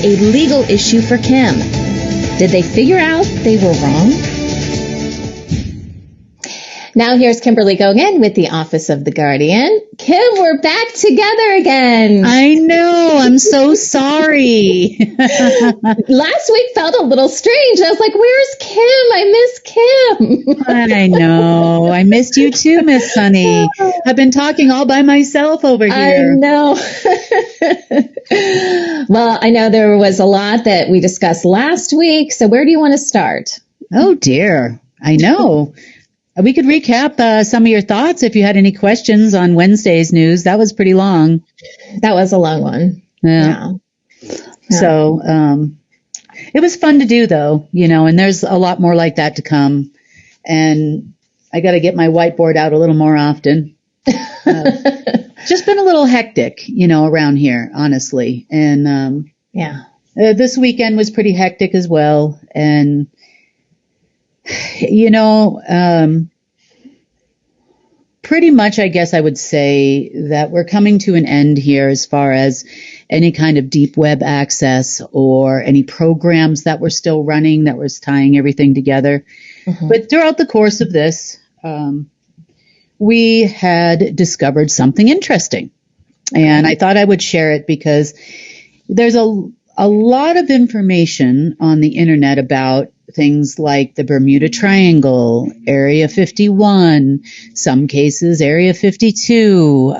a legal issue for Kim. Did they figure out they were wrong? Now here's Kimberly Gogan with the Office of the Guardian. Kim, we're back together again. I know. I'm so sorry. Last week felt a little strange. I was like, where's Kim? I miss Kim. I know. I missed you too, Miss Sunny. I've been talking all by myself over here. I know. Well, I know there was a lot that we discussed last week. So where do you want to start? Oh, dear. I know. We could recap some of your thoughts if you had any questions on Wednesday's news. That was pretty long. That was a long one. Yeah. So it was fun to do, though, and there's a lot more like that to come. And I got to get my whiteboard out a little more often. Just been a little hectic, around here, honestly. And this weekend was pretty hectic as well. And pretty much, I guess I would say that we're coming to an end here as far as any kind of deep web access or any programs that were still running that was tying everything together. Mm-hmm. But throughout the course of this, we had discovered something interesting. And I thought I would share it because there's a lot of information on the internet about things like the Bermuda Triangle, Area 51, some cases Area 52,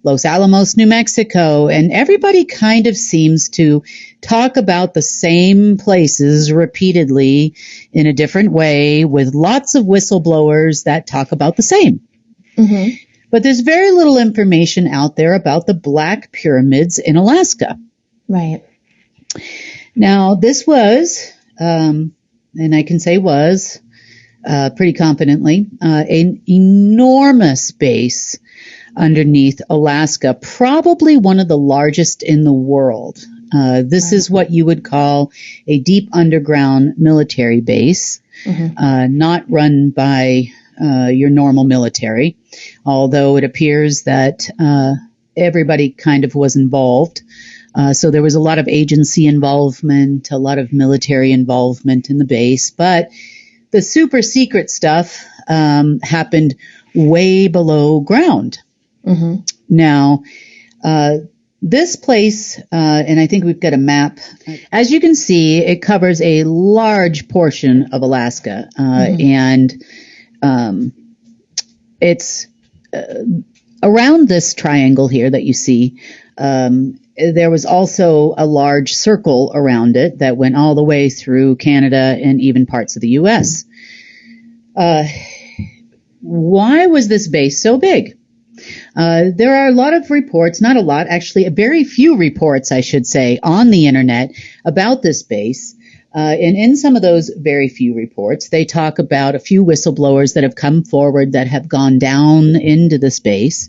Los Alamos, New Mexico, and everybody kind of seems to talk about the same places repeatedly in a different way with lots of whistleblowers that talk about the same. Mm-hmm. But there's very little information out there about the Black Pyramids in Alaska. Right. Now, this was, and I can say was, pretty confidently, an enormous base underneath Alaska, probably one of the largest in the world. This is what you would call a deep underground military base, not run by your normal military, although it appears that everybody kind of was involved. So there was a lot of agency involvement, a lot of military involvement in the base, but the super secret stuff happened way below ground. Mm-hmm. Now, this place, and I think we've got a map, as you can see, it covers a large portion of Alaska, and it's around this triangle here that you see. There was also a large circle around it that went all the way through Canada and even parts of the U.S. Why was this base so big? There are a lot of reports, not a lot, actually, very few reports, I should say, on the internet about this base. And in some of those very few reports, they talk about a few whistleblowers that have come forward that have gone down into the space.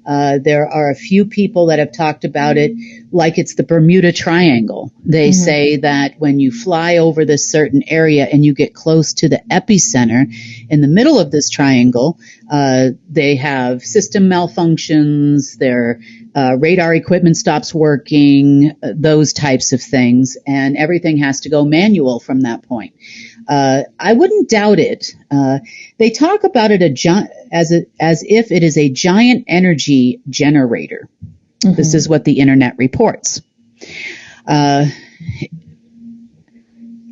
There are a few people that have talked about it like it's the Bermuda Triangle. They say that when you fly over this certain area and you get close to the epicenter in the middle of this triangle, they have system malfunctions, their radar equipment stops working, those types of things, and everything has to go manual from that point. I wouldn't doubt it. They talk about it as if it is a giant energy generator. Mm-hmm. This is what the internet reports.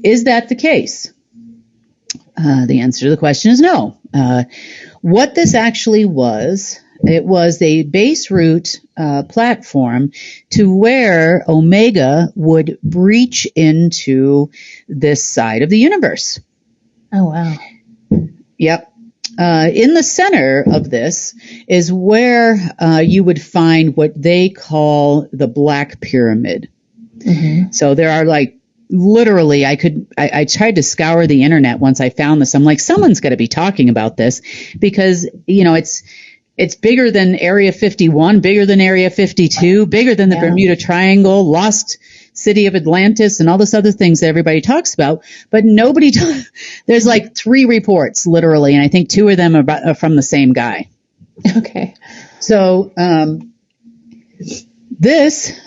Is that the case? The answer to the question is no. What this actually was, it was a base route platform to where Omega would breach into this side of the universe. Oh, wow. Yep. In the center of this is where you would find what they call the Black Pyramid. Mm-hmm. So there are literally, I tried to scour the internet once I found this. I'm like, someone's got to be talking about this because, it's bigger than Area 51, bigger than Area 52, bigger than the Bermuda Triangle, lost city of Atlantis, and all this other things that everybody talks about. But there's 3 reports, literally, and I think 2 of them are from the same guy. Okay. So this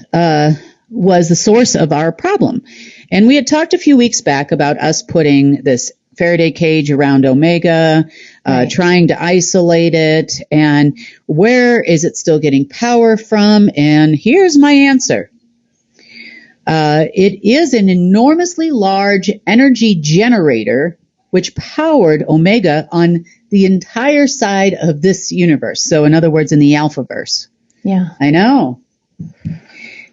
was the source of our problem. And we had talked a few weeks back about us putting this Faraday cage around Omega, Right. trying to isolate it, and where is it still getting power from? And here's my answer. It is an enormously large energy generator which powered Omega on the entire side of this universe. So in other words, in the Alphaverse. Yeah. I know.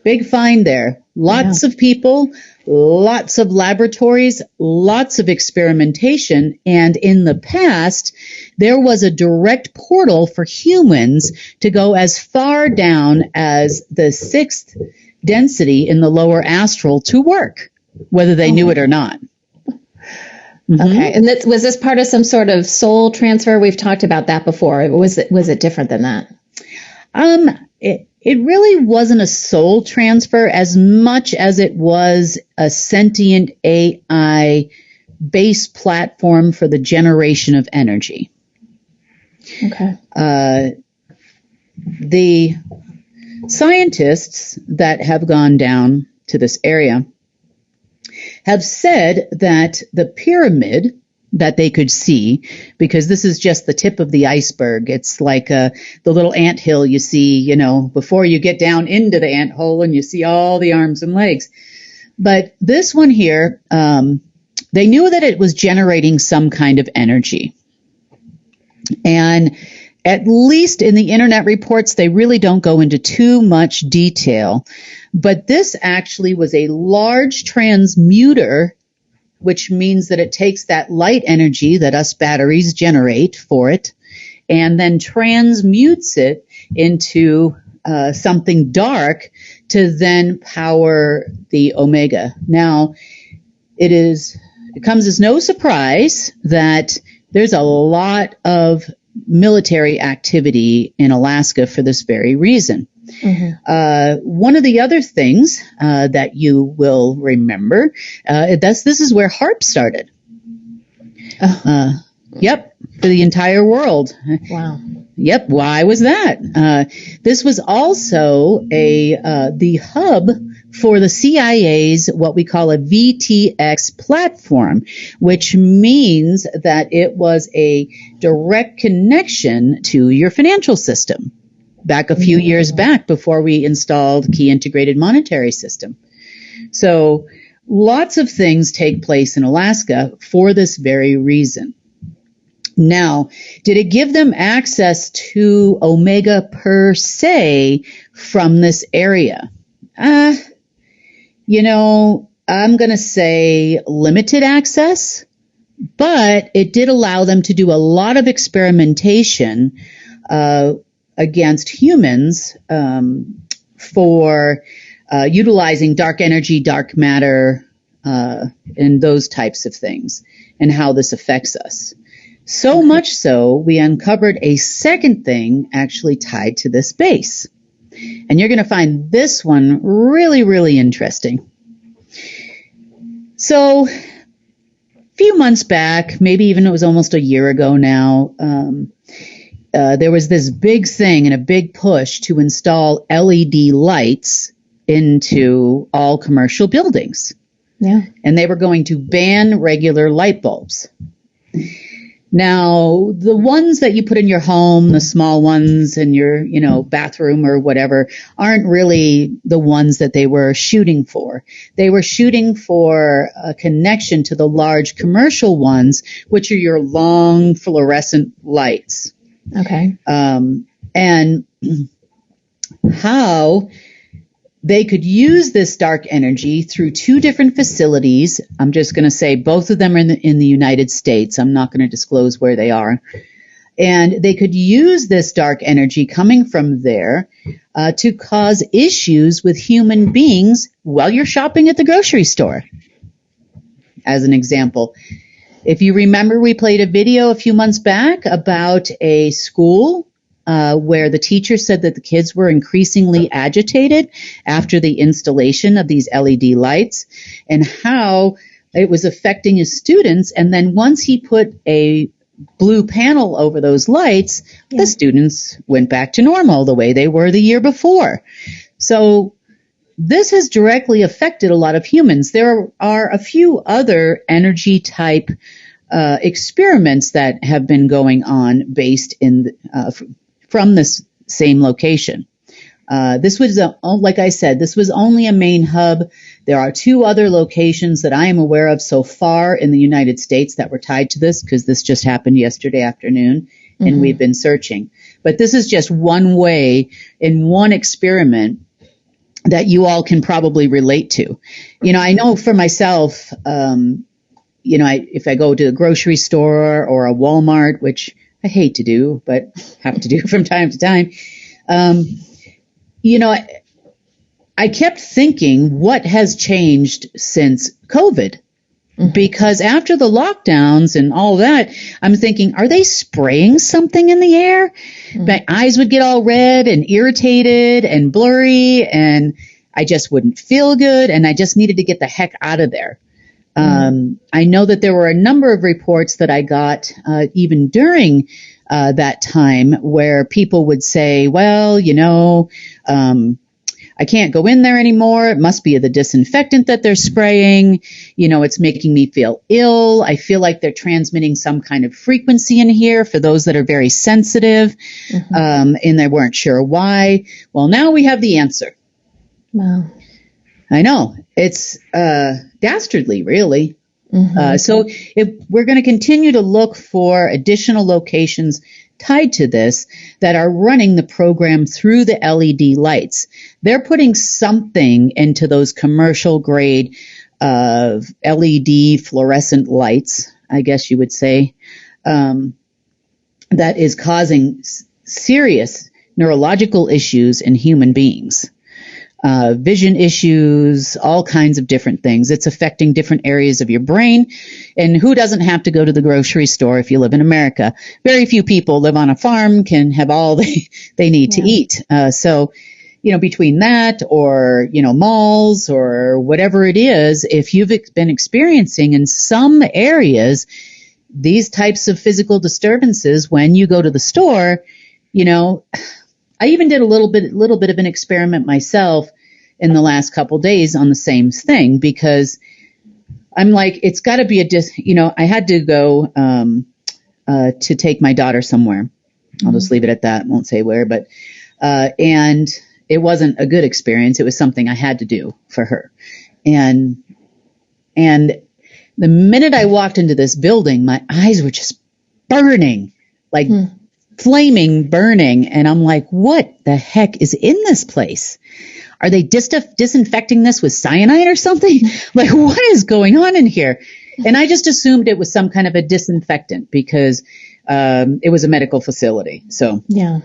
Big find there. Lots of people, lots of laboratories, lots of experimentation. And in the past, there was a direct portal for humans to go as far down as the 6th density in the lower astral to work, whether they knew it or not. Okay. And was this part of some sort of soul transfer? We've talked about that before. Was it different than that? It really wasn't a soul transfer as much as it was a sentient AI base platform for the generation of energy. Okay. The scientists that have gone down to this area have said that the pyramid that they could see, because this is just the tip of the iceberg. It's like the little anthill you see, before you get down into the anthole and you see all the arms and legs. But this one here, they knew that it was generating some kind of energy. And at least in the internet reports, they really don't go into too much detail. But this actually was a large transmuter, which means that it takes that light energy that us batteries generate for it and then transmutes it into something dark to then power the Omega. Now, it comes as no surprise that there's a lot of military activity in Alaska for this very reason. Mm-hmm. One of the other things that you will remember, this is where HAARP started. Yep, for the entire world. Wow. Yep. Why was that? This was also the hub for the CIA's what we call a VTX platform, which means that it was a direct connection to your financial system back a few years back before we installed Key Integrated Monetary System. So lots of things take place in Alaska for this very reason. Now, did it give them access to Omega per se from this area? I'm going to say limited access, but it did allow them to do a lot of experimentation against humans for utilizing dark energy, dark matter, and those types of things, and how this affects us. So much so, we uncovered a second thing actually tied to this base. And you're going to find this one really, really interesting. So, a few months back, maybe even it was almost a year ago now, there was this big thing and a big push to install LED lights into all commercial buildings. Yeah. And they were going to ban regular light bulbs. Now, the ones that you put in your home, the small ones in your, bathroom or whatever, aren't really the ones that they were shooting for. They were shooting for a connection to the large commercial ones, which are your long fluorescent lights. Okay. And how they could use this dark energy through two different facilities. I'm just going to say both of them are in the United States. I'm not going to disclose where they are. And they could use this dark energy coming from there to cause issues with human beings while you're shopping at the grocery store. As an example, if you remember, we played a video a few months back about a school where the teacher said that the kids were increasingly agitated after the installation of these LED lights and how it was affecting his students. And then once he put a blue panel over those lights, the students went back to normal the way they were the year before. So this has directly affected a lot of humans. There are a few other energy type experiments that have been going on based in from this same location. This was, like I said, this was only a main hub. There are 2 other locations that I am aware of so far in the United States that were tied to this, because this just happened yesterday afternoon, and we've been searching. But this is just one way in one experiment that you all can probably relate to. I know for myself, if I go to a grocery store or a Walmart, which I hate to do, but have to do from time to time, I kept thinking, what has changed since COVID? Because after the lockdowns and all that, I'm thinking, are they spraying something in the air? My eyes would get all red and irritated and blurry, and I just wouldn't feel good, and I just needed to get the heck out of there. I know that there were a number of reports that I got even during that time where people would say, well, I can't go in there anymore. It must be the disinfectant that they're spraying. It's making me feel ill. I feel like they're transmitting some kind of frequency in here for those that are very sensitive, and they weren't sure why. Well, now we have the answer. Wow. I know. It's dastardly, really. So if we're going to continue to look for additional locations tied to this that are running the program through the LED lights. They're putting something into those commercial grade LED fluorescent lights, I guess you would say, that is causing serious neurological issues in human beings. Vision issues, all kinds of different things. It's affecting different areas of your brain. And who doesn't have to go to the grocery store if you live in America? Very few people live on a farm, can have all they need to eat. So, between that or, malls or whatever it is, if you've been experiencing in some areas these types of physical disturbances when you go to the store, I even did a little bit of an experiment myself in the last couple days on the same thing, because I'm like, it's got to be I had to go to take my daughter somewhere. I'll just leave it at that. Won't say where, but and it wasn't a good experience. It was something I had to do for her, and the minute I walked into this building, my eyes were just burning, like. Flaming, burning, and I'm like, what the heck is in this place? Are they disinfecting this with cyanide or something? Like, what is going on in here? And I just assumed it was some kind of a disinfectant because it was a medical facility. So yeah,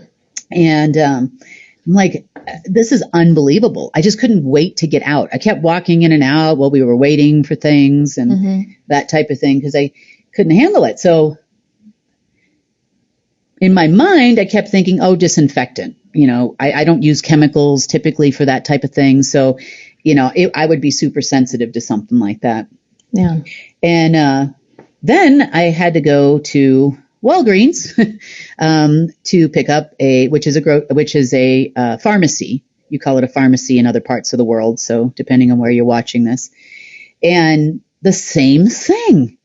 and I'm like, this is unbelievable. I just couldn't wait to get out. I kept walking in and out while we were waiting for things and that type of thing because I couldn't handle it. So in my mind, I kept thinking, oh, disinfectant. I don't use chemicals typically for that type of thing. So, I would be super sensitive to something like that. Yeah. And then I had to go to Walgreens to pick up which is a pharmacy. You call it a pharmacy in other parts of the world. So depending on where you're watching this. And the same thing.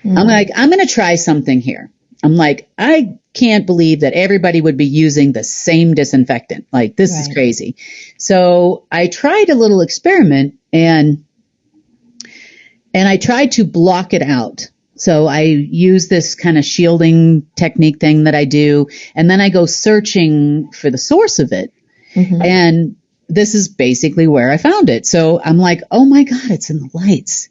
I'm like, I'm going to try something here. I'm like, I can't believe that everybody would be using the same disinfectant. Like, this is crazy. So I tried a little experiment and I tried to block it out. So I use this kind of shielding technique thing that I do. And then I go searching for the source of it. And this is basically where I found it. So I'm like, oh my God, it's in the lights.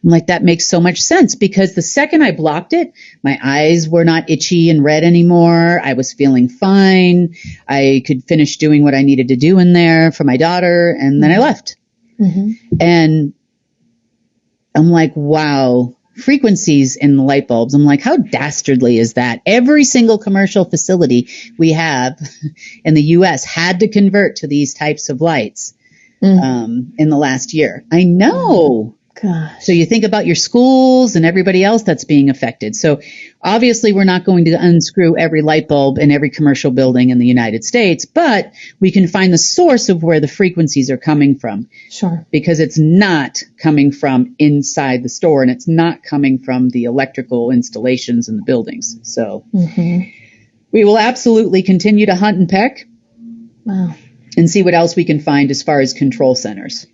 I'm like, that makes so much sense because the second I blocked it, my eyes were not itchy and red anymore. I was feeling fine. I could finish doing what I needed to do in there for my daughter. And then I left. And I'm like, wow, frequencies in the light bulbs. I'm like, how dastardly is that? Every single commercial facility we have in the U.S. had to convert to these types of lights in the last year. I know. Gosh. So you think about your schools and everybody else that's being affected. So obviously we're not going to unscrew every light bulb in every commercial building in the United States, but we can find the source of where the frequencies are coming from. Sure. Because it's not coming from inside the store, and it's not coming from the electrical installations in the buildings. So we will absolutely continue to hunt and peck. Wow. And see what else we can find as far as control centers.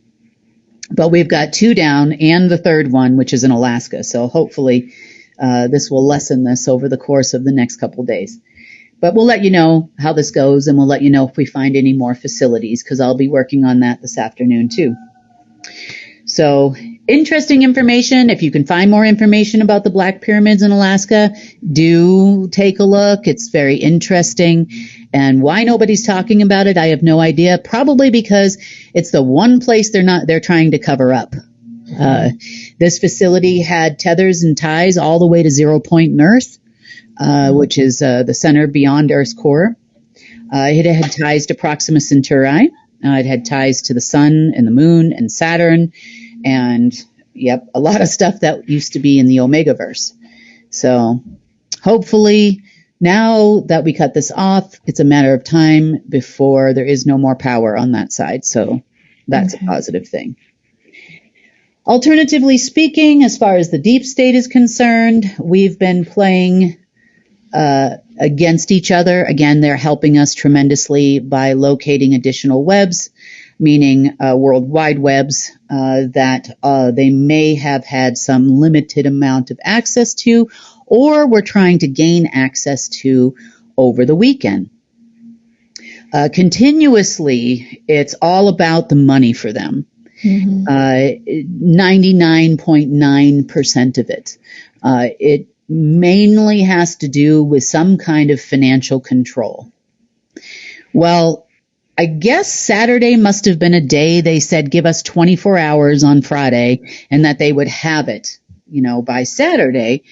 But we've got 2 down and the third one, which is in Alaska. So hopefully this will lessen this over the course of the next couple of days. But we'll let you know how this goes, and we'll let you know if we find any more facilities, because I'll be working on that this afternoon too. So interesting information. If you can find more information about the Black Pyramids in Alaska, do take a look. It's very interesting. And why nobody's talking about it, I have no idea. Probably because it's the one place they're trying to cover up. This facility had tethers and ties all the way to 0 point in Earth, which is the center beyond Earth's core. It had ties to Proxima Centauri. It had ties to the sun and the moon and Saturn, and a lot of stuff that used to be in the Omegaverse. So hopefully now that we cut this off, it's a matter of time before there is no more power on that side. So that's a positive thing. Alternatively speaking, as far as the deep state is concerned, we've been playing against each other. Again, they're helping us tremendously by locating additional webs, meaning World Wide Webs that they may have had some limited amount of access to, or were trying to gain access to over the weekend. Continuously, it's all about the money for them. 99.9% of it. It mainly has to do with some kind of financial control. Well, I guess Saturday must have been a day they said give us 24 hours on Friday, and that they would have it, by Saturday.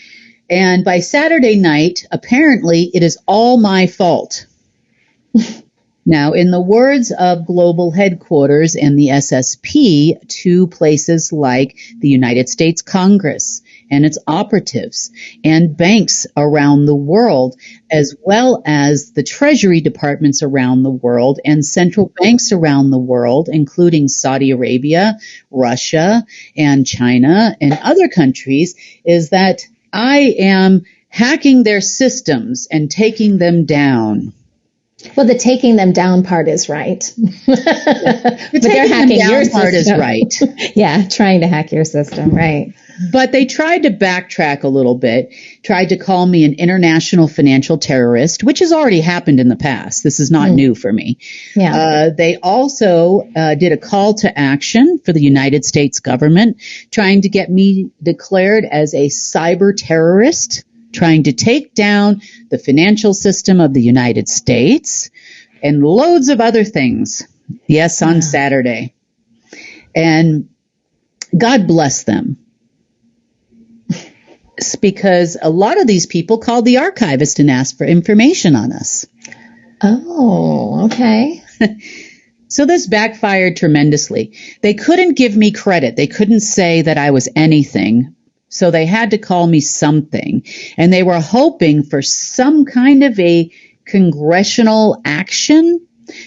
And by Saturday night, apparently it is all my fault. Now, in the words of global headquarters and the SSP, to places like the United States Congress and its operatives and banks around the world, as well as the treasury departments around the world and central banks around the world, including Saudi Arabia, Russia, and China and other countries, is that I am hacking their systems and taking them down. Well, the taking them down part is right. The they're hacking your part is right. Yeah, trying to hack your system, right. But they tried to backtrack a little bit, tried to call me an international financial terrorist, which has already happened in the past. This is not new for me. Yeah. They also did a call to action for the United States government, trying to get me declared as a cyber terrorist, trying to take down the financial system of the United States, and loads of other things. Yes, on Saturday. And God bless them. It's because a lot of these people called the archivist and asked for information on us. Oh, okay. So this backfired tremendously. They couldn't give me credit. They couldn't say that I was anything. So they had to call me something, and they were hoping for some kind of a congressional action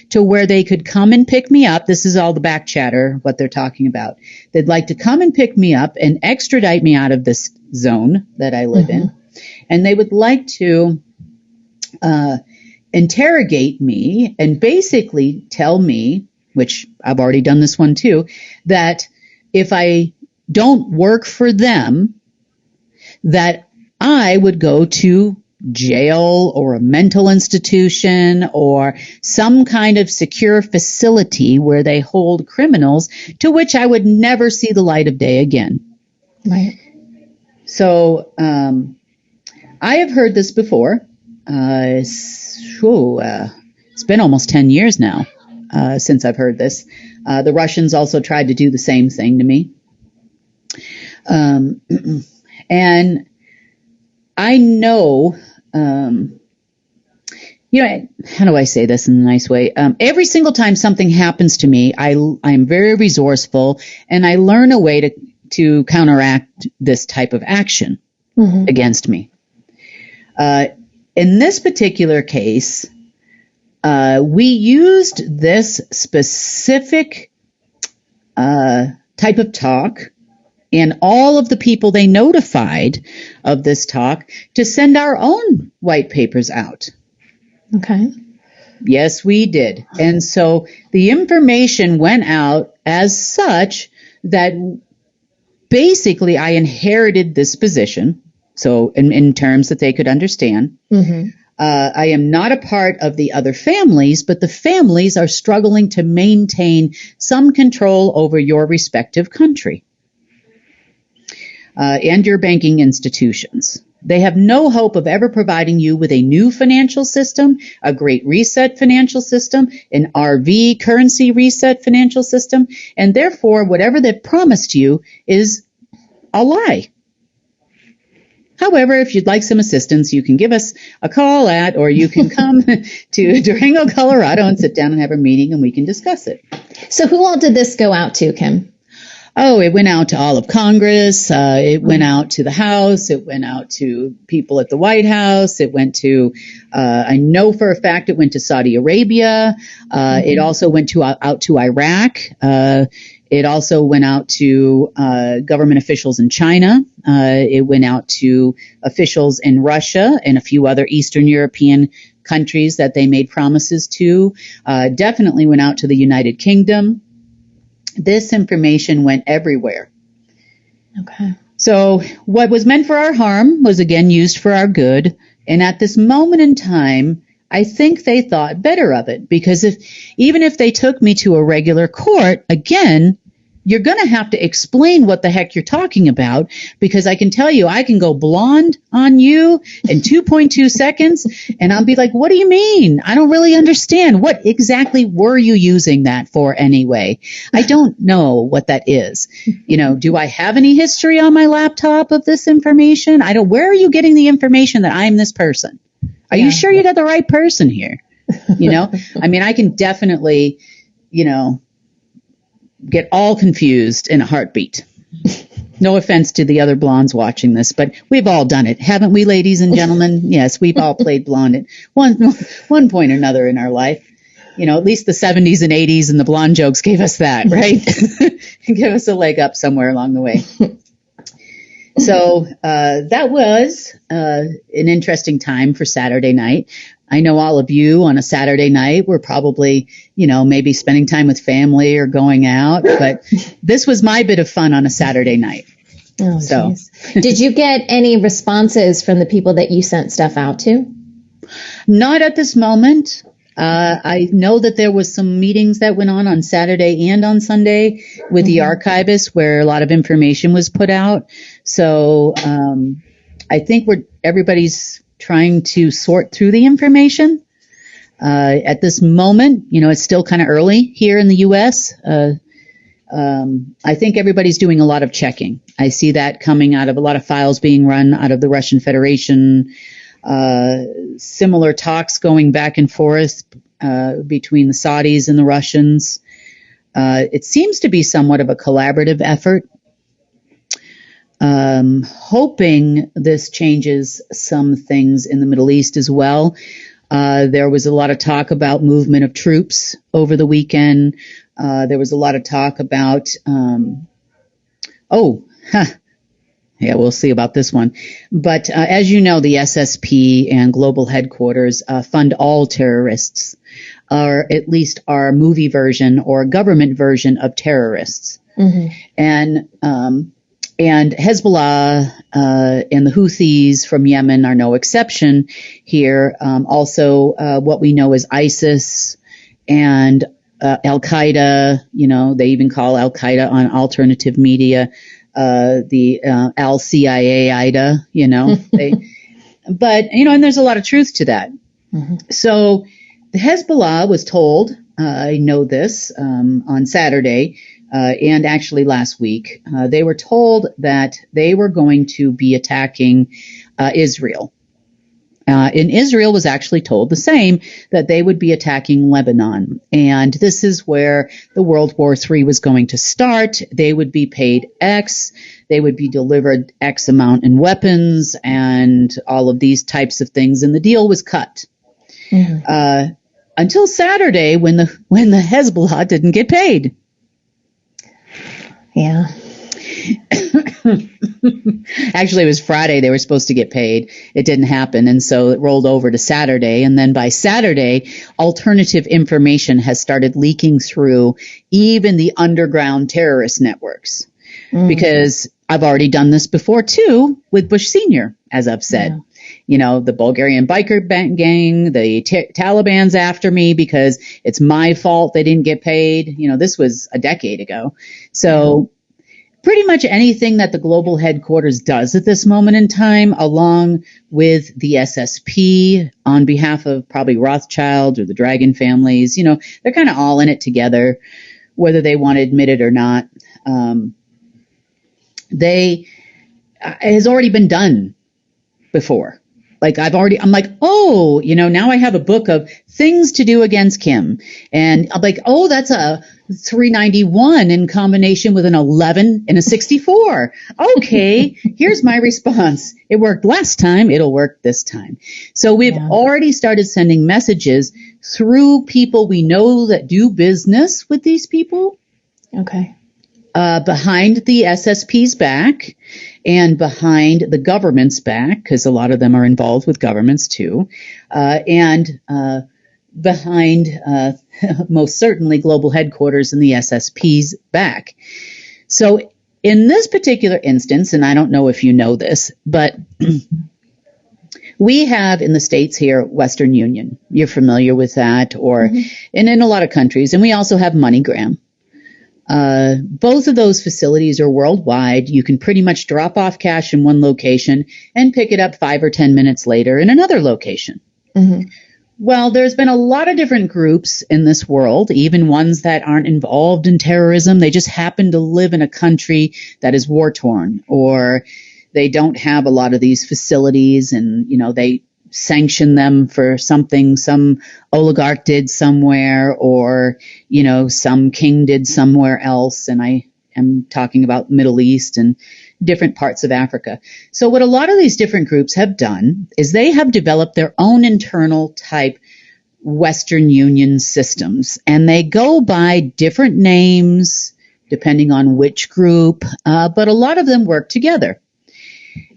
to where they could come and pick me up. This is all the back chatter, what they're talking about. They'd like to come and pick me up and extradite me out of this zone that I live in. And they would like to interrogate me and basically tell me, which I've already done this one too, that if I don't work for them, that I would go to jail or a mental institution or some kind of secure facility where they hold criminals, to which I would never see the light of day again. Right. So I have heard this before. It's been almost 10 years now since I've heard this. The Russians also tried to do the same thing to me. And I know, how do I say this in a nice way? Every single time something happens to me, I'm very resourceful, and I learn a way to to counteract this type of action against me. In this particular case, we used this specific type of talk and all of the people they notified of this talk to send our own white papers out. Okay. Yes, we did. And so the information went out as such that basically I inherited this position. So in terms that they could understand, I am not a part of the other families, but the families are struggling to maintain some control over your respective country and your banking institutions. They have no hope of ever providing you with a new financial system, a great reset financial system, an RV currency reset financial system, and therefore whatever they've promised you is a lie. However, if you'd like some assistance, you can give us a call or you can come to Durango, Colorado and sit down and have a meeting and we can discuss it. So who all did this go out to, Kim? Oh, it went out to all of Congress. It went out to the House. It went out to people at the White House. It went to, I know for a fact it went to Saudi Arabia. It also went out to Iraq. It also went out to government officials in China. It went out to officials in Russia and a few other Eastern European countries that they made promises to. Definitely went out to the United Kingdom. This information went everywhere. Okay. So what was meant for our harm was again used for our good. And at this moment in time, I think they thought better of it, because even if they took me to a regular court, again, you're going to have to explain what the heck you're talking about, because I can tell you, I can go blonde on you in 2.2 seconds, and I'll be like, what do you mean? I don't really understand. What exactly were you using that for anyway? I don't know what that is. Do I have any history on my laptop of this information? Where are you getting the information that I'm this person? Are you sure you got the right person here? I mean, I can definitely, get all confused in a heartpoint. No offense to the other blondes watching this, but we've all done it, haven't we, ladies and gentlemen? Yes, we've all played blonde at one point or another in our life. At least the 70s and 80s and the blonde jokes gave us that, right? Give us a leg up somewhere along the way. So that was an interesting time for Saturday night. I know all of you on a Saturday night were probably, maybe spending time with family or going out, but this was my bit of fun on a Saturday night. Oh, so, did you get any responses from the people that you sent stuff out to? Not at this moment. I know that there was some meetings that went on Saturday and on Sunday with the archivist where a lot of information was put out. So I think everybody's trying to sort through the information. At this moment, it's still kind of early here in the U.S. I think everybody's doing a lot of checking. I see that coming out of a lot of files being run out of the Russian Federation. Similar talks going back and forth between the Saudis and the Russians. It seems to be somewhat of a collaborative effort. Hoping this changes some things in the Middle East as well. There was a lot of talk about movement of troops over the weekend. There was a lot of talk about, yeah, we'll see about this one. But as you know, the SSP and global headquarters fund all terrorists, or at least our movie version or government version of terrorists. And Hezbollah and the Houthis from Yemen are no exception here. Also, what we know is ISIS and Al-Qaeda. They even call Al-Qaeda on alternative media the Al-CIA-Ida, But, and there's a lot of truth to that. So the Hezbollah was told, I know this, on Saturday, and actually last week, they were told that they were going to be attacking Israel. And Israel was actually told the same, that they would be attacking Lebanon. And this is where the World War III was going to start. They would be paid X. They would be delivered X amount in weapons and all of these types of things. And the deal was cut. Mm-hmm. Until Saturday when the Hezbollah didn't get paid. Yeah. Actually, it was Friday they were supposed to get paid. It didn't happen, and so it rolled over to Saturday. And then by Saturday, alternative information has started leaking through even the underground terrorist networks. Mm. Because I've already done this before, too, with Bush Sr., as I've said. Yeah. You know, the Bulgarian biker gang, the Taliban's after me because it's my fault they didn't get paid. You know, this was a decade ago. So pretty much anything that the global headquarters does at this moment in time, along with the SSP on behalf of probably Rothschild or the Dragon families, you know, they're kind of all in it together, whether they want to admit it or not. It has already been done before. Like I'm like, oh, you know, now I have a book of things to do against Kim. And I'm like, oh, that's a 391 in combination with an 11 and a 64. Okay, here's my response. It worked last time. It'll work this time. So we've already started sending messages through people we know that do business with these people. Okay. Behind the SSP's back and behind the government's back, because a lot of them are involved with governments too, and behind most certainly global headquarters and the SSP's back. So in this particular instance, and I don't know if you know this, but we have in the States here Western Union. You're familiar with that, and in a lot of countries, and we also have MoneyGram. Both of those facilities are worldwide. You can pretty much drop off cash in one location and pick it up 5 or 10 minutes later in another location. Mm-hmm. Well, there's been a lot of different groups in this world, even ones that aren't involved in terrorism. They just happen to live in a country that is war-torn, or they don't have a lot of these facilities, and, you know, they sanction them for something some oligarch did somewhere, or, you know, some king did somewhere else. And I am talking about Middle East and different parts of Africa. So what a lot of these different groups have done is they have developed their own internal type Western Union systems, and they go by different names depending on which group, but a lot of them work together.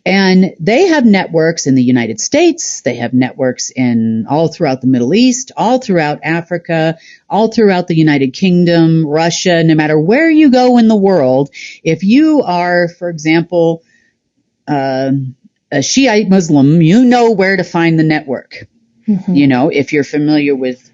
And they have networks in the United States. They have networks in all throughout the Middle East, all throughout Africa, all throughout the United Kingdom, Russia. No matter where you go in the world, if you are, for example, a Shiite Muslim, you know where to find the network. Mm-hmm. You know, if you're familiar with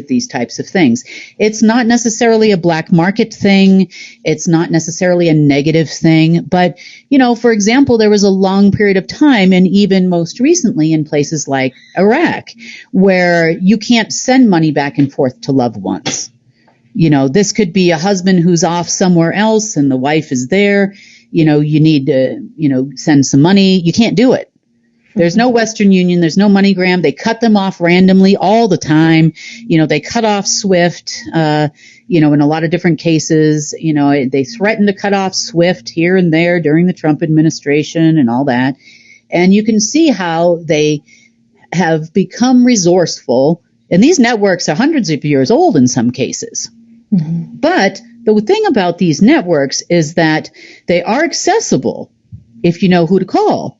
these types of things. It's not necessarily a black market thing. It's not necessarily a negative thing. But, you know, for example, there was a long period of time, and even most recently in places like Iraq, where you can't send money back and forth to loved ones. You know, this could be a husband who's off somewhere else and the wife is there. You know, you need to, you know, send some money. You can't do it. There's no Western Union. There's no MoneyGram. They cut them off randomly all the time. You know, they cut off SWIFT, you know, in a lot of different cases. You know, they threatened to cut off SWIFT here and there during the Trump administration and all that. And you can see how they have become resourceful. And these networks are hundreds of years old in some cases. Mm-hmm. But the thing about these networks is that they are accessible if you know who to call.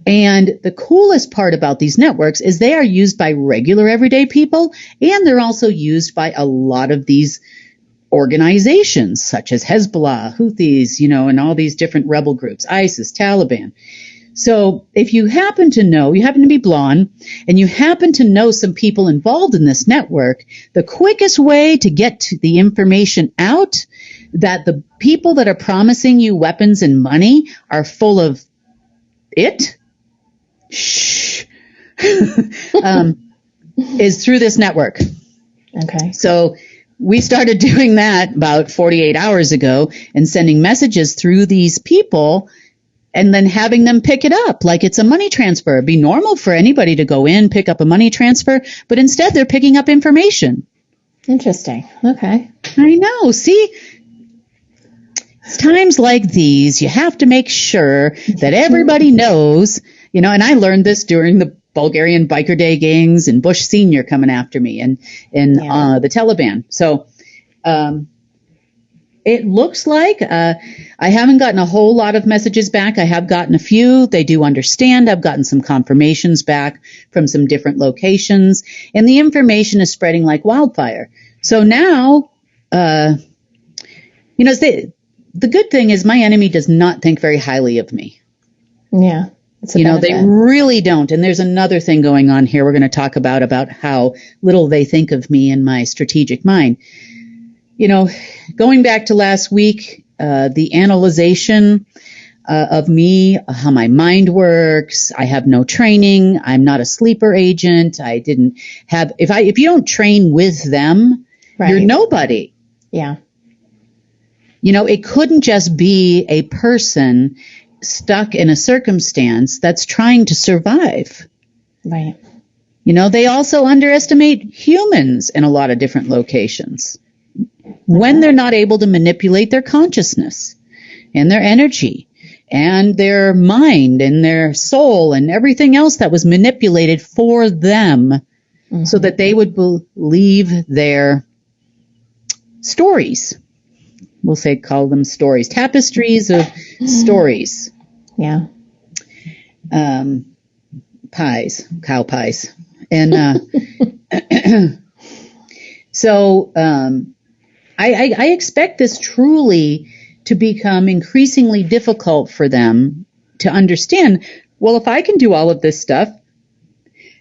And the coolest part about these networks is they are used by regular everyday people, and they're also used by a lot of these organizations such as Hezbollah, Houthis, you know, and all these different rebel groups, ISIS, Taliban. So if you happen to be blonde, and you happen to know some people involved in this network, the quickest way to get to the information out that the people that are promising you weapons and money are full of it, is through this network. Okay. So we started doing that about 48 hours ago and sending messages through these people. and then having them pick it up like it's a money transfer. It'd be normal for anybody to go in, pick up a money transfer, but instead they're picking up information. Interesting. Okay. I know. See, it's times like these, you have to make sure that everybody knows, and I learned this during the Bulgarian Biker Day gangs and Bush Sr. coming after me and the Taliban. So, it looks like I haven't gotten a whole lot of messages back. I have gotten a few. They do understand. I've gotten some confirmations back from some different locations, and the information is spreading like wildfire. So now, the good thing is my enemy does not think very highly of me. Yeah. They really don't. And there's another thing going on here we're going to talk about how little they think of me in my strategic mind. Going back to last week, the analyzation of me, how my mind works. I have no training. I'm not a sleeper agent. I didn't have, if you don't train with them, right, you're nobody. Yeah. It couldn't just be a person stuck in a circumstance that's trying to survive. Right. They also underestimate humans in a lot of different locations. When they're not able to manipulate their consciousness and their energy and their mind and their soul and everything else that was manipulated for them, so that they would believe their stories. We'll call them stories, tapestries of stories. Yeah. Pies, cow pies. And so I expect this truly to become increasingly difficult for them to understand. Well, if I can do all of this stuff,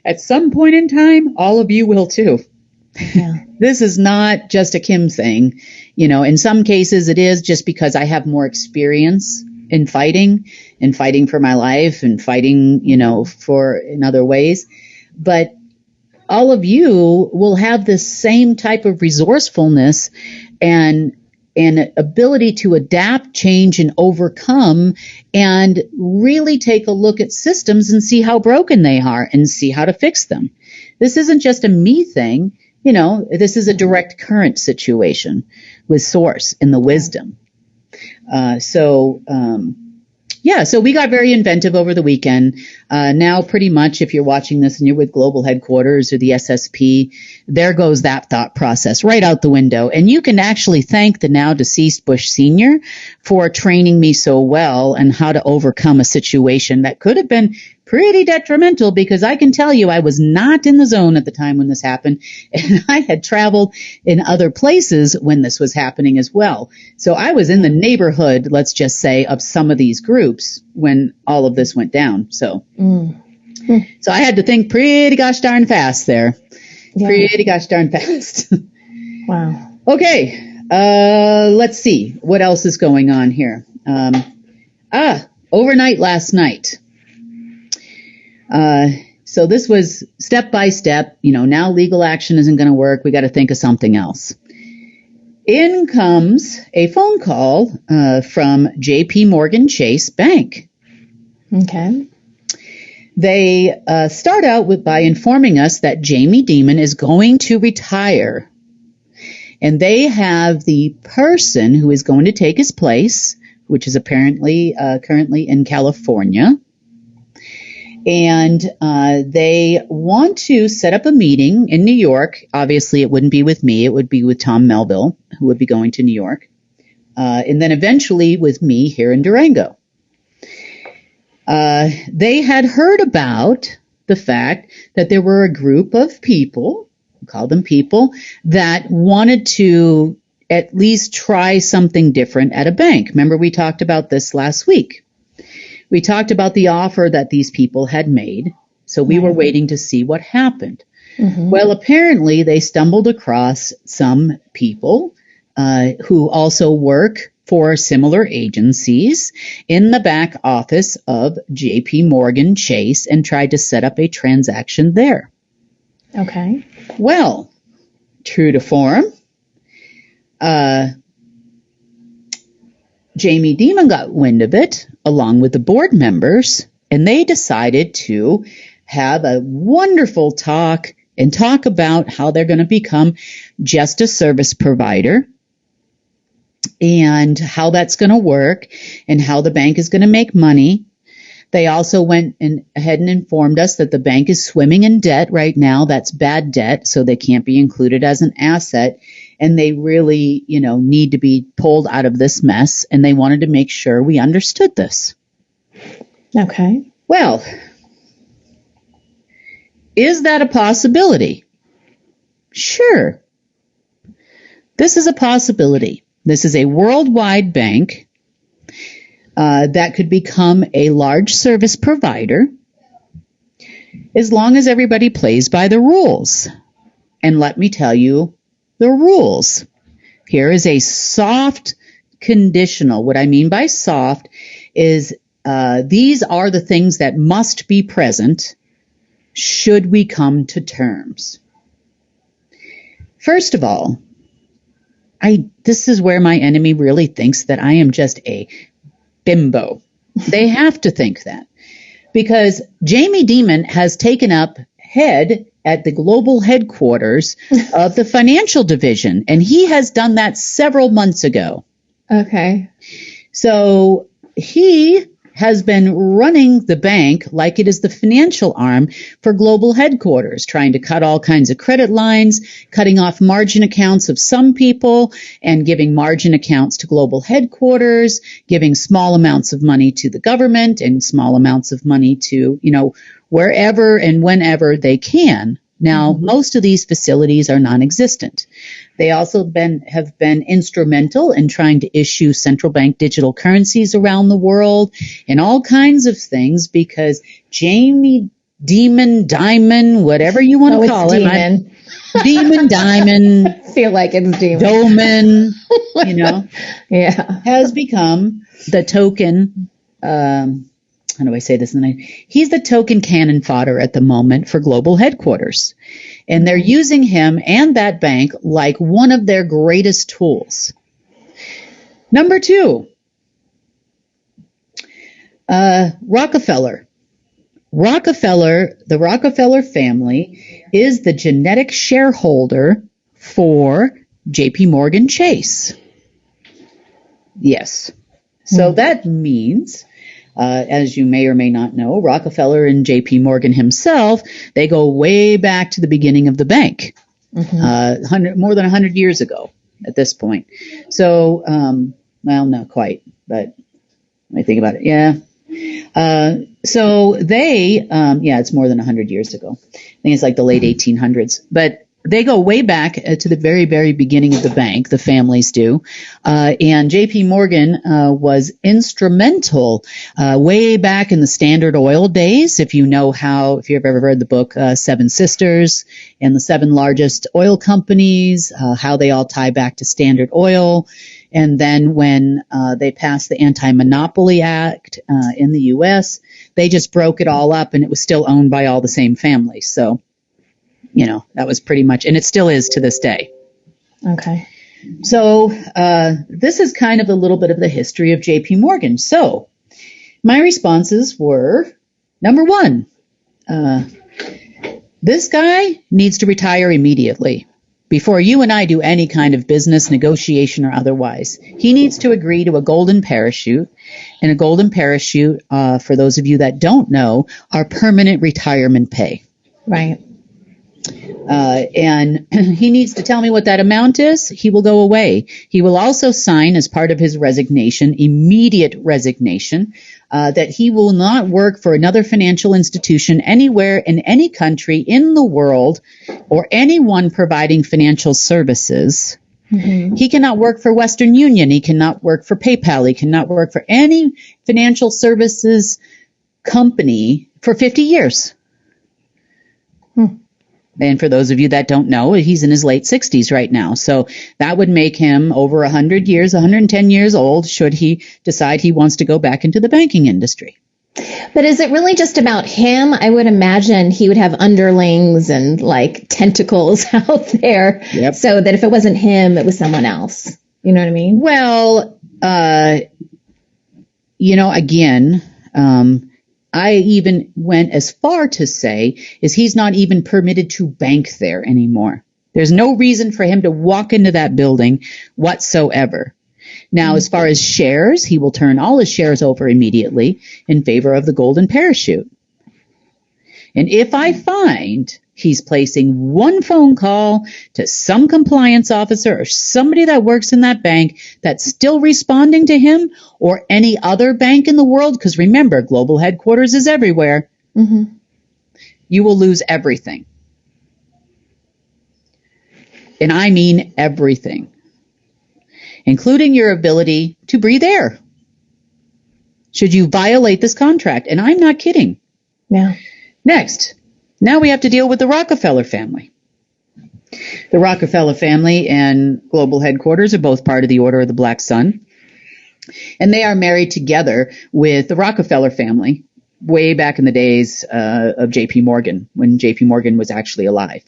at some point in time, all of you will too. Yeah. This is not just a Kim thing. In some cases it is just because I have more experience in fighting for my life and fighting, in other ways. But all of you will have this same type of resourcefulness and ability to adapt, change, and overcome, and really take a look at systems and see how broken they are and see how to fix them. This isn't just a me thing. This is a direct current situation with source and the wisdom. So we got very inventive over the weekend. Now pretty much if you're watching this and you're with Global Headquarters or the SSP, there goes that thought process right out the window. And you can actually thank the now deceased Bush Sr. for training me so well and how to overcome a situation that could have been pretty detrimental, because I can tell you I was not in the zone at the time when this happened, and I had traveled in other places when this was happening as well. So I was in the neighborhood, let's just say, of some of these groups when all of this went down. So I had to think pretty gosh darn fast there. Yeah. Pretty gosh darn fast. Wow. Okay, let's see what else is going on here. Overnight last night. So this was step by step. Now legal action isn't going to work. We got to think of something else. In comes a phone call from JP Morgan Chase Bank. Okay. They start out by informing us that Jamie Dimon is going to retire. And they have the person who is going to take his place, which is apparently currently in California. And they want to set up a meeting in New York. Obviously, it wouldn't be with me. It would be with Tom Melville, who would be going to New York. And then eventually with me here in Durango. They had heard about the fact that there were a group of people, we'll call them people, that wanted to at least try something different at a bank. Remember, we talked about this last week. We talked about the offer that these people had made, so we were waiting to see what happened. Mm-hmm. Well, apparently they stumbled across some people who also work for similar agencies in the back office of JP Morgan Chase and tried to set up a transaction there. Okay. Well, true to form, Jamie Dimon got wind of it along with the board members, and they decided to have a wonderful talk and talk about how they're going to become just a service provider and how that's going to work and how the bank is going to make money. They also went ahead and informed us that the bank is swimming in debt right now. That's bad debt, so they can't be included as an asset. And they really, need to be pulled out of this mess. And they wanted to make sure we understood this. Okay. Well, is that a possibility? Sure. This is a possibility. This is a worldwide bank that could become a large service provider as long as everybody plays by the rules. And let me tell you the rules. Here is a soft conditional. What I mean by soft is these are the things that must be present should we come to terms. First of all, this is where my enemy really thinks that I am just a bimbo. They have to think that because Jamie Dimon has taken up head at the global headquarters of the financial division, and he has done that several months ago. Okay. So he has been running the bank like it is the financial arm for global headquarters, trying to cut all kinds of credit lines, cutting off margin accounts of some people and giving margin accounts to global headquarters, giving small amounts of money to the government and small amounts of money to, wherever and whenever they can. Now, most of these facilities are non-existent. They also have been instrumental in trying to issue central bank digital currencies around the world and all kinds of things because Jamie Dimon, whatever you want to call him. Demon, Diamond. I feel like it's Demon. Doman, Yeah. has become the token, how do I say this? He's the token cannon fodder at the moment for global headquarters. And they're using him and that bank like one of their greatest tools. Number 2, Rockefeller. The Rockefeller family is the genetic shareholder for JP Morgan Chase. Yes. So that means, as you may or may not know, Rockefeller and JP Morgan himself, they go way back to the beginning of the bank, more than 100 years ago at this point. So, well, not quite, but let me think about it. Yeah. So they, it's more than 100 years ago. I think it's like the late 1800s, but they go way back to the very, very beginning of the bank, the families do. And JP Morgan was instrumental way back in the Standard Oil days. If you've ever read the book Seven Sisters and the 7 largest oil companies, how they all tie back to Standard Oil. And then when they passed the Anti-Monopoly Act in the U.S., they just broke it all up and it was still owned by all the same families. So, that was pretty much, and it still is to this day. Okay. So this is kind of a little bit of the history of JP Morgan. So my responses were, number 1, this guy needs to retire immediately before you and I do any kind of business negotiation or otherwise. He needs to agree to a golden parachute, and a golden parachute, for those of you that don't know, are permanent retirement pay. Right. And he needs to tell me what that amount is. He will go away. He will also sign as part of his resignation, immediate resignation, that he will not work for another financial institution anywhere in any country in the world or anyone providing financial services. He cannot work for Western Union. He cannot work for PayPal. He cannot work for any financial services company for 50 years. And for those of you that don't know, he's in his late 60s right now. So that would make him over 100 years, 110 years old, should he decide he wants to go back into the banking industry. But is it really just about him? I would imagine he would have underlings and like tentacles out there. Yep. So that if it wasn't him, it was someone else. You know what I mean? Well, Again, I even went as far to say is he's not even permitted to bank there anymore. There's no reason for him to walk into that building whatsoever. Now, as far as shares, he will turn all his shares over immediately in favor of the golden parachute. And if I find he's placing one phone call to some compliance officer or somebody that works in that bank that's still responding to him or any other bank in the world, because remember, global headquarters is everywhere, you will lose everything. And I mean everything, including your ability to breathe air, should you violate this contract. And I'm not kidding. Yeah. Next, now we have to deal with the Rockefeller family. The Rockefeller family and global headquarters are both part of the Order of the Black Sun. And they are married together with the Rockefeller family way back in the days of J.P. Morgan, when J.P. Morgan was actually alive.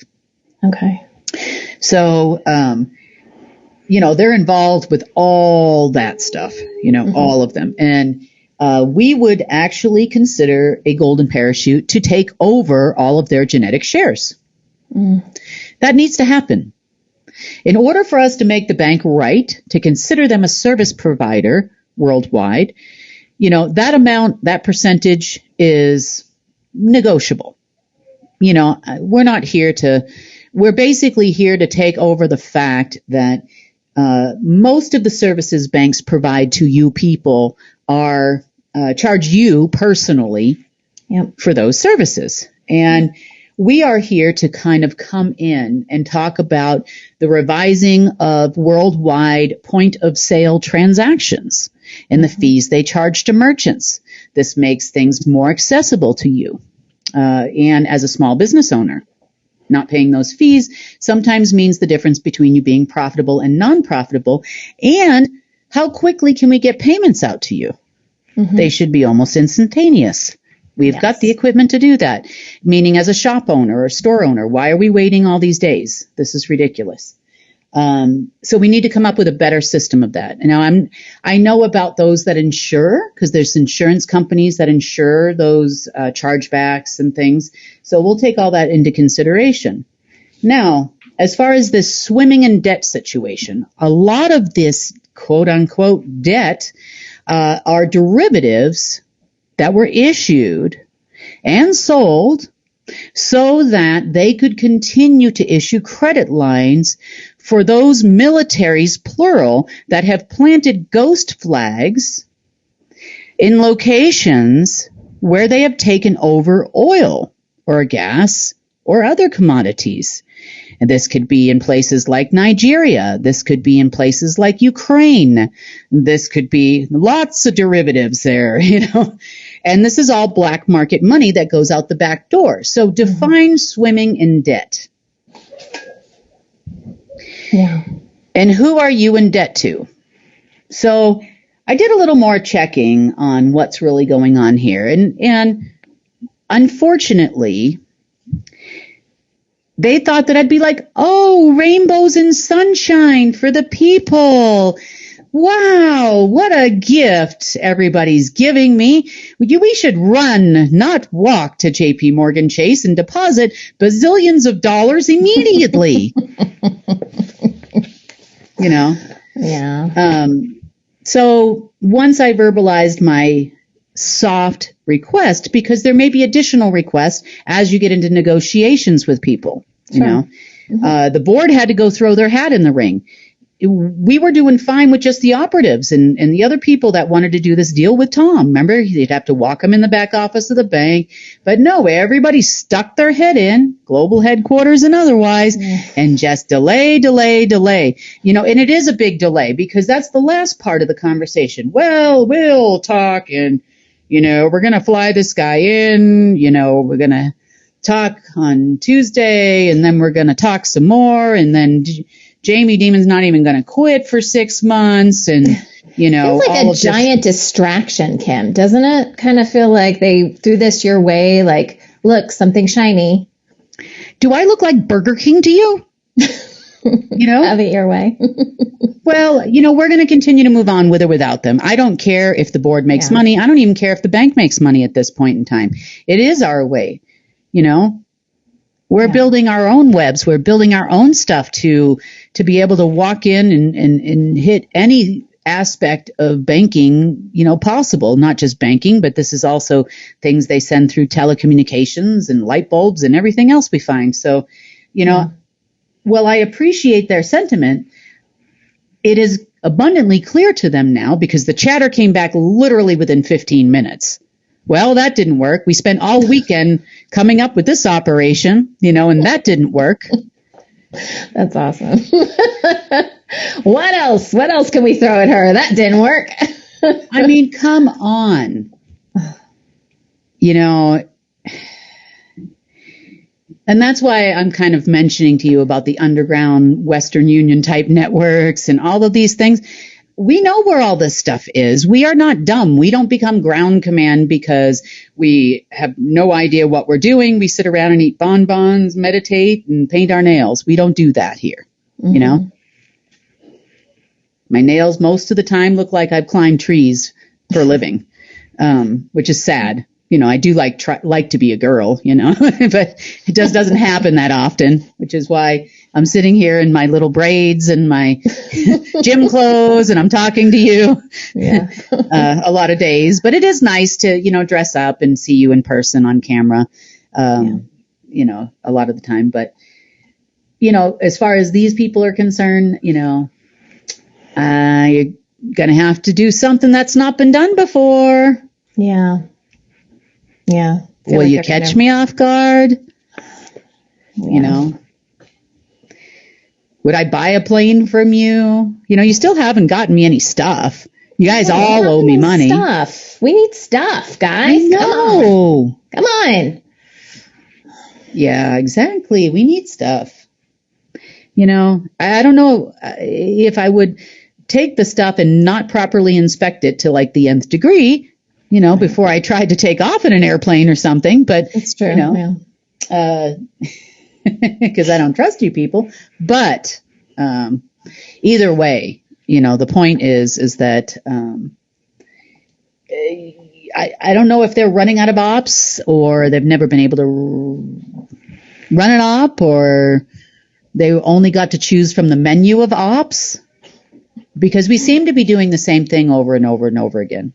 Okay. So, they're involved with all that stuff, all of them. And we would actually consider a golden parachute to take over all of their genetic shares. That needs to happen. In order for us to make the bank right, to consider them a service provider worldwide, that amount, that percentage is negotiable. We're basically here to take over the fact that most of the services banks provide to you people are charge you personally for those services. And we are here to kind of come in and talk about the revising of worldwide point of sale transactions and the fees they charge to merchants. This makes things more accessible to you. And as a small business owner, not paying those fees sometimes means the difference between you being profitable and non-profitable. And how quickly can we get payments out to you? They should be almost instantaneous. We've got the equipment to do that. Meaning as a shop owner or store owner, why are we waiting all these days? This is ridiculous. So we need to come up with a better system of that. Now I know about those that insure, because there's insurance companies that insure those chargebacks and things. So we'll take all that into consideration. Now, as far as this swimming in debt situation, a lot of this quote unquote debt are derivatives that were issued and sold so that they could continue to issue credit lines for those militaries, plural, that have planted ghost flags in locations where they have taken over oil or gas or other commodities. And this could be in places like Nigeria. This could be in places like Ukraine. This could be lots of derivatives there, And this is all black market money that goes out the back door. So define swimming in debt. Yeah. And who are you in debt to? So I did a little more checking on what's really going on here. And unfortunately, they thought that I'd be like, oh, rainbows and sunshine for the people. Wow, what a gift everybody's giving me. We should run, not walk to J.P. Morgan Chase and deposit bazillions of dollars immediately. Yeah. So once I verbalized my soft request, because there may be additional requests as you get into negotiations with people, the board had to go throw their hat in the ring. We were doing fine with just the operatives and the other people that wanted to do this deal with Tom. Remember, you'd have to walk them in the back office of the bank. But no, everybody stuck their head in, global headquarters and otherwise, and just delay. And it is a big delay because that's the last part of the conversation. Well, we'll talk and, we're going to fly this guy in, we're going to talk on Tuesday and then we're going to talk some more and then Jamie Dimon's not even going to quit for 6 months and, Feels like a giant distraction, Kim, doesn't it? Kind of feel like they threw this your way, like, look, something shiny. Do I look like Burger King to you? Have it your way. Well, we're going to continue to move on with or without them. I don't care if the board makes money. I don't even care if the bank makes money at this point in time. It is our way. We're building our own webs. We're building our own stuff to be able to walk in and hit any aspect of banking, possible, not just banking, but this is also things they send through telecommunications and light bulbs and everything else we find. So, while I appreciate their sentiment, it is abundantly clear to them now because the chatter came back literally within 15 minutes. Well, that didn't work. We spent all weekend coming up with this operation, and that didn't work. That's awesome. What else? What else can we throw at her? That didn't work. I mean, come on. And that's why I'm kind of mentioning to you about the underground Western Union type networks and all of these things. We know where all this stuff is. We are not dumb. We don't become ground command because we have no idea what we're doing. We sit around and eat bonbons, meditate, and paint our nails. We don't do that here, My nails most of the time look like I've climbed trees for a living, which is sad. I do like to be a girl, but it just doesn't happen that often, which is why I'm sitting here in my little braids and my gym clothes and I'm talking to you a lot of days. But it is nice to, dress up and see you in person on camera, a lot of the time. But, as far as these people are concerned, you're going to have to do something that's not been done before. Yeah. Yeah. Will you catch me off guard? Yeah. Would I buy a plane from you? You still haven't gotten me any stuff. You guys all owe me money. Stuff. We need stuff, guys. No. Come on. Yeah, exactly. We need stuff. I don't know if I would take the stuff and not properly inspect it to like the nth degree, before I tried to take off in an airplane or something. But it's true. Because I don't trust you people. But either way, the point is that I don't know if they're running out of ops or they've never been able to run an op or they only got to choose from the menu of ops because we seem to be doing the same thing over and over and over again.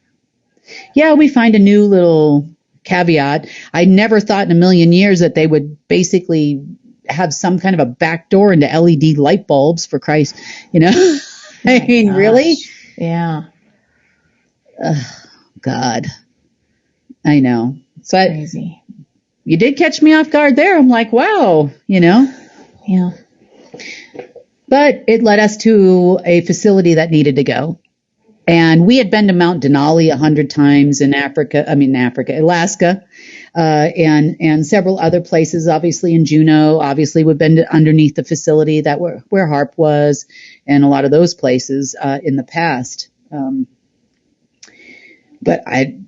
Yeah, we find a new little caveat. I never thought in a million years that they would basically have some kind of a back door into LED light bulbs, for Christ, I mean, gosh. Really? Yeah. God. I know. So crazy. You did catch me off guard there. I'm like, wow, Yeah. But it led us to a facility that needed to go. And we had been to Mount Denali 100 times in Alaska, and several other places, obviously in Juneau. Obviously, we've been underneath the facility where HARP was and a lot of those places in the past. But I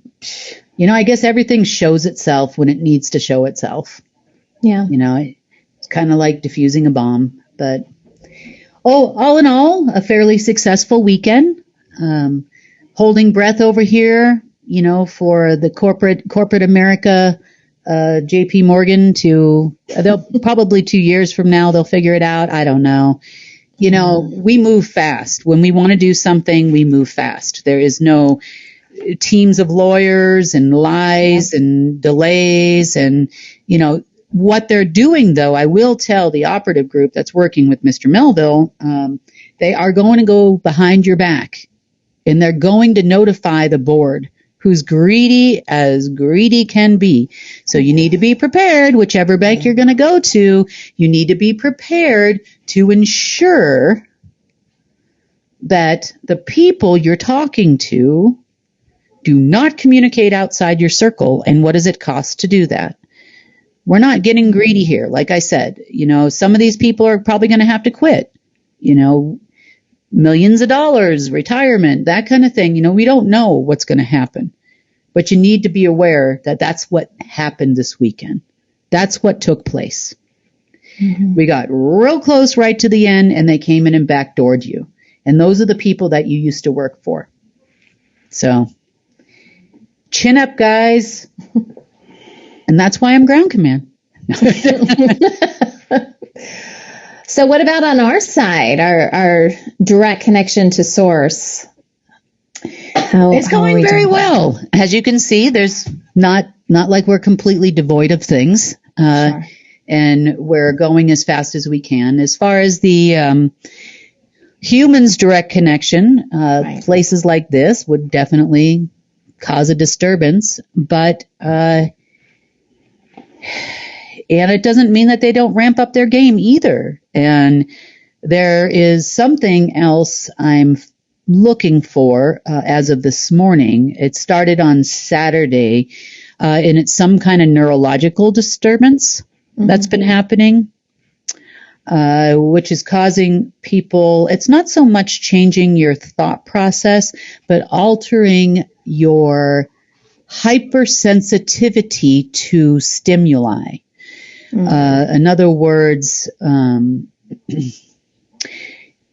guess everything shows itself when it needs to show itself. Yeah. It's kind of like diffusing a bomb. But, all in all, a fairly successful weekend. Holding breath over here, for the corporate America, JP Morgan they'll probably 2 years from now, they'll figure it out. I don't know. We move fast. When we want to do something, we move fast. There is no teams of lawyers and lies and delays and, what they're doing, though, I will tell the operative group that's working with Mr. Melville, they are going to go behind your back. And they're going to notify the board, who's greedy as greedy can be. So you need to be prepared, whichever bank you're going to go to. You need to be prepared to ensure that the people you're talking to do not communicate outside your circle. And what does it cost to do that? We're not getting greedy here. Like I said, some of these people are probably going to have to quit, millions of dollars, retirement, that kind of thing. We don't know what's going to happen, but you need to be aware that that's what happened this weekend. That's what took place. We got real close right to the end, and they came in and backdoored you. And those are the people that you used to work for. So, chin up, guys. And that's why I'm ground command. So what about on our side, our direct connection to source? It's going very well. As you can see, there's not like we're completely devoid of things. Sure. And we're going as fast as we can. As far as the humans' direct connection, Right. places like this would definitely cause a disturbance. But and it doesn't mean that they don't ramp up their game either. And there is something else I'm looking for as of this morning. It started on Saturday, and it's some kind of neurological disturbance that's been happening, which is causing people, it's not so much changing your thought process, but altering your hypersensitivity to stimuli. In other words,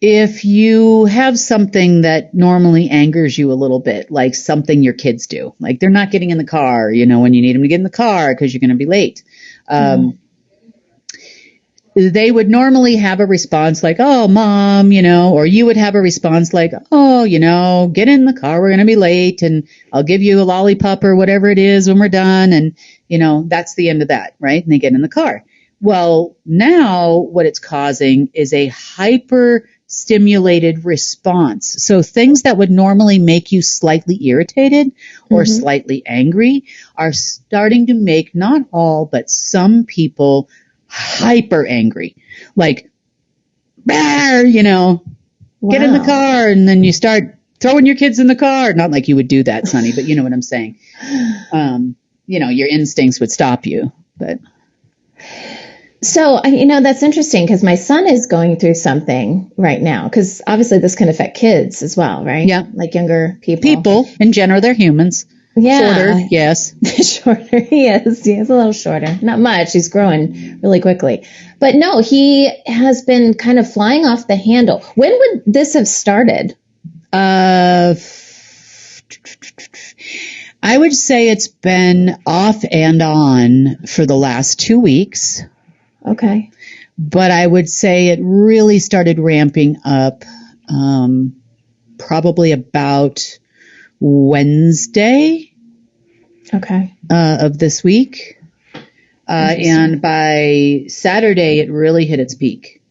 if you have something that normally angers you a little bit, like something your kids do, like they're not getting in the car, when you need them to get in the car because you're going to be late. They would normally have a response like, oh, mom, or you would have a response like, oh, get in the car. We're going to be late and I'll give you a lollipop or whatever it is when we're done. And, that's the end of that, right? And they get in the car. Well, now what it's causing is a hyper stimulated response. So things that would normally make you slightly irritated or slightly angry are starting to make not all, but some people hyper angry. Like, get in the car, and then you start throwing your kids in the car. Not like you would do that, Sonny, but you know what I'm saying. Your instincts would stop you. But so, that's interesting because my son is going through something right now because obviously this can affect kids as well, right? Yeah. Like younger people. People, in general, they're humans. Yeah. Shorter, yes. Shorter, he is. He is a little shorter. Not much. He's growing really quickly. But no, he has been kind of flying off the handle. When would this have started? I would say it's been off and on for the last 2 weeks. Okay. But I would say it really started ramping up probably about Wednesday of this week. And by Saturday, it really hit its peak.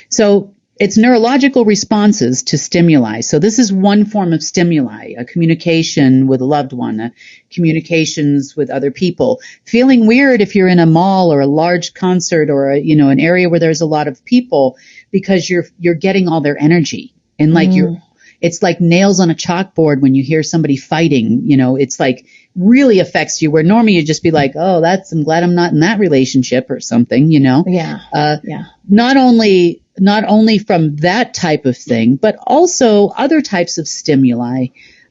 So it's neurological responses to stimuli. So this is one form of stimuli, a communication with a loved one, communications with other people. Feeling weird if you're in a mall or a large concert or an area where there's a lot of people because you're getting all their energy. And like it's like nails on a chalkboard when you hear somebody fighting, it's like really affects you where normally you'd just be like, oh, I'm glad I'm not in that relationship or something, Yeah. Not only from that type of thing, but also other types of stimuli.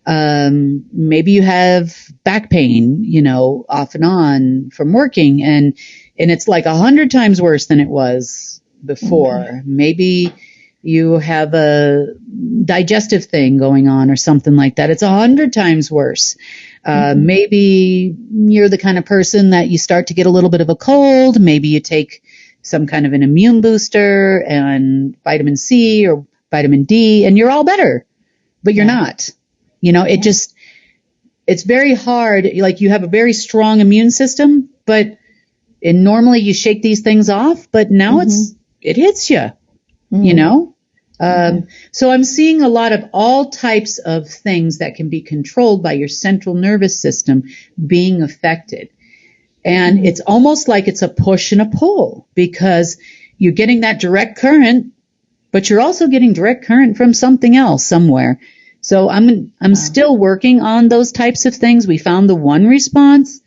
Maybe you have back pain, off and on from working and it's like 100 times worse than it was before. Maybe you have a digestive thing going on or something like that. It's 100 times worse. Maybe you're the kind of person that you start to get a little bit of a cold. Maybe you take some kind of an immune booster and vitamin C or vitamin D and you're all better, but you're not. It's very hard. Like you have a very strong immune system, but normally you shake these things off, but now it hits you, So I'm seeing a lot of all types of things that can be controlled by your central nervous system being affected. And it's almost like it's a push and a pull because you're getting that direct current, but you're also getting direct current from something else somewhere. So I'm still working on those types of things. We found the one response.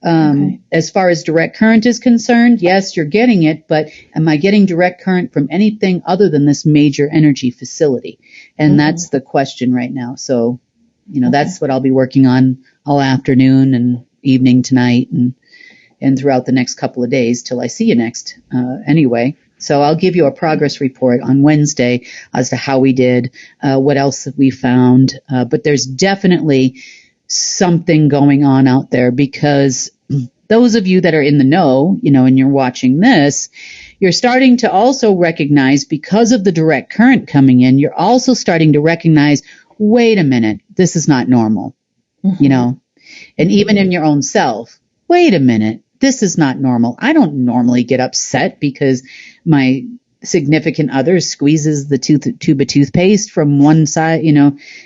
As far as direct current is concerned, yes, you're getting it, but am I getting direct current from anything other than this major energy facility? And that's the question right now. So, that's what I'll be working on all afternoon and evening tonight and throughout the next couple of days till I see you next, anyway. So I'll give you a progress report on Wednesday as to how we did, what else we found. But there's definitely something going on out there, because those of you that are in the know, and you're watching this, you're starting to also recognize, because of the direct current coming in, you're also starting to recognize, wait a minute, this is not normal, and even in your own self, wait a minute, this is not normal. I don't normally get upset because my significant other squeezes the tube of toothpaste from one side,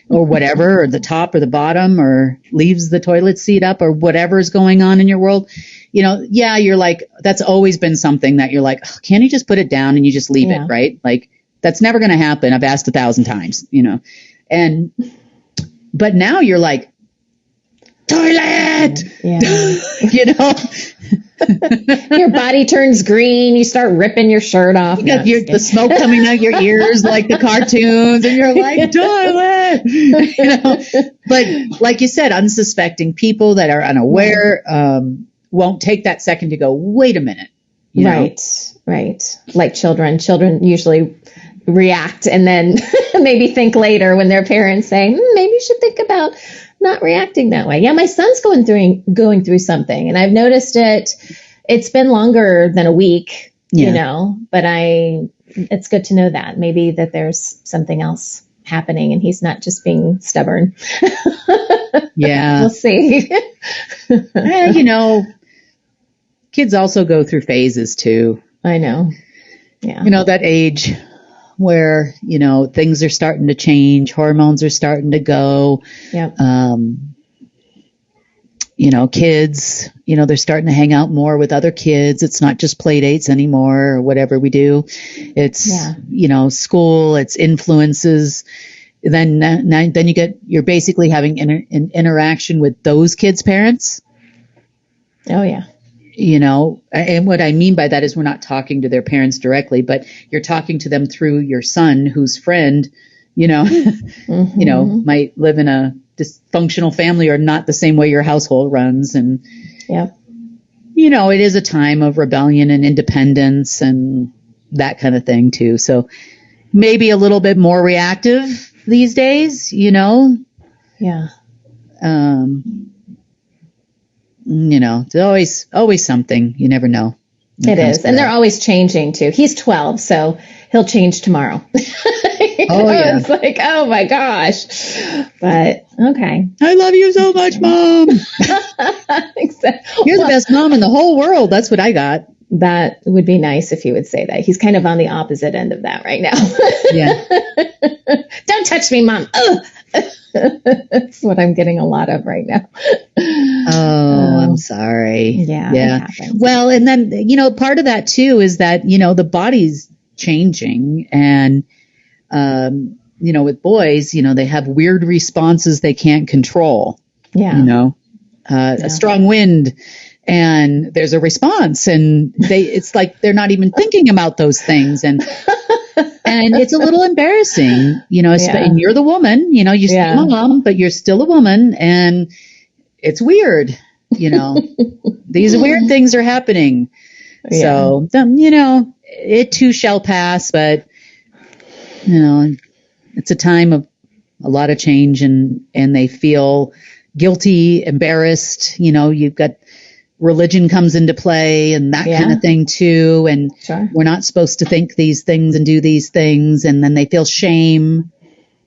or whatever, or the top or the bottom, or leaves the toilet seat up, or whatever is going on in your world. You're like, that's always been something that you're like, oh, can't you just put it down and you just leave it, right? Like, that's never going to happen. I've asked 1,000 times, but now you're like, toilet, your body turns green. You start ripping your shirt off. You got the smoke coming out your ears like the cartoons, and you're like, toilet. But like you said, unsuspecting people that are unaware won't take that second to go, wait a minute. Right. Like children usually react and then maybe think later when their parents say, maybe you should think about not reacting that way. Yeah, my son's going through something, and I've noticed it. It's been longer than a week, but it's good to know that maybe that there's something else happening and he's not just being stubborn. Yeah. We'll see. Kids also go through phases too. I know. Yeah. That age where, things are starting to change, hormones are starting to go. Yep. Kids, they're starting to hang out more with other kids. It's not just play dates anymore or whatever we do. It's, school, it's influences. Then you're basically having an interaction with those kids' parents. Oh, yeah. And what I mean by that is we're not talking to their parents directly, but you're talking to them through your son, whose friend, Mm-hmm. might live in a dysfunctional family or not the same way your household runs. And, it is a time of rebellion and independence and that kind of thing too. So maybe a little bit more reactive these days, Yeah. It's always something. You never know. It is. And they're always changing too. He's 12, so he'll change tomorrow. Yeah. It's like, oh my gosh. But okay. I love you so much, Mom. Exactly. You're the best mom in the whole world. That's what I got. That would be nice if he would say that. He's kind of on the opposite end of that right now. Yeah. Don't touch me, Mom. Ugh. That's what I'm getting a lot of right now. Oh, I'm sorry. Yeah. Well, and then, part of that too is that, the body's changing, and, with boys, they have weird responses they can't control. Yeah. A strong wind, and there's a response, and it's like they're not even thinking about those things. And it's a little embarrassing, and you're the woman, you're still a mom, but you're still a woman, and it's weird, these weird things are happening. Yeah. So, it too shall pass, but, it's a time of a lot of change, and they feel guilty, embarrassed, you've got religion comes into play and that kind of thing too. And we're not supposed to think these things and do these things. And then they feel shame,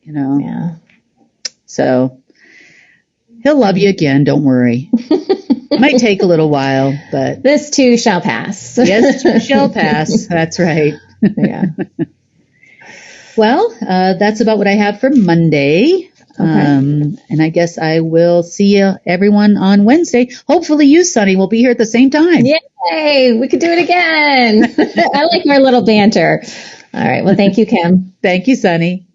Yeah. So he'll love you again. Don't worry. It might take a little while, but this too shall pass. Yes, too shall pass. That's right. Yeah. Well, that's about what I have for Monday. Okay. And I guess I will see everyone on Wednesday. Hopefully you, Sunny, will be here at the same time. Yay! We could do it again. I like our little banter. All right. Well, thank you, Kim. Thank you, Sunny.